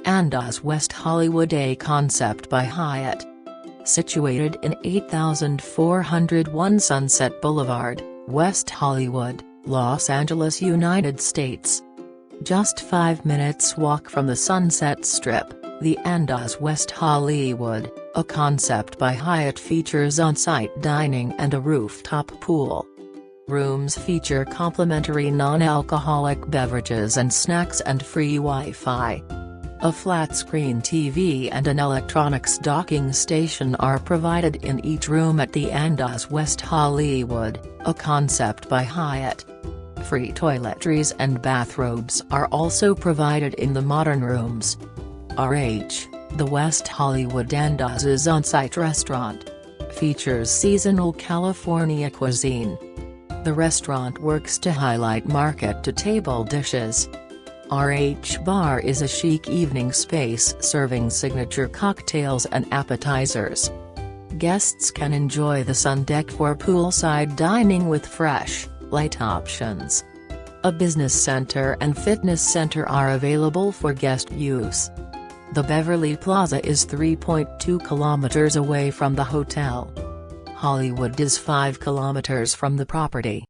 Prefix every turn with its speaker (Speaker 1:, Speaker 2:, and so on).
Speaker 1: Andaz West Hollywood, a concept by Hyatt. Situated in 8401 Sunset Boulevard, West Hollywood, Los Angeles, United States. Just 5 minutes walk from the Sunset Strip, the Andaz West Hollywood, a concept by Hyatt, features on-site dining and a rooftop pool. Rooms feature complimentary non-alcoholic beverages and snacks and free Wi-Fi. A flat-screen TV and an electronics docking station are provided in each room at the Andaz West Hollywood, a concept by Hyatt. Free toiletries and bathrobes are also provided in the modern rooms. The West Hollywood Andaz's on-site restaurant features seasonal California cuisine. The restaurant works to highlight market-to-table dishes. RH Bar is a chic evening space serving signature cocktails and appetizers. Guests can enjoy the Sundeck for poolside dining with fresh, light options. A business center and fitness center are available for guest use. The Beverly Plaza is 3.2 kilometers away from the hotel. Hollywood is 5 kilometers from the property.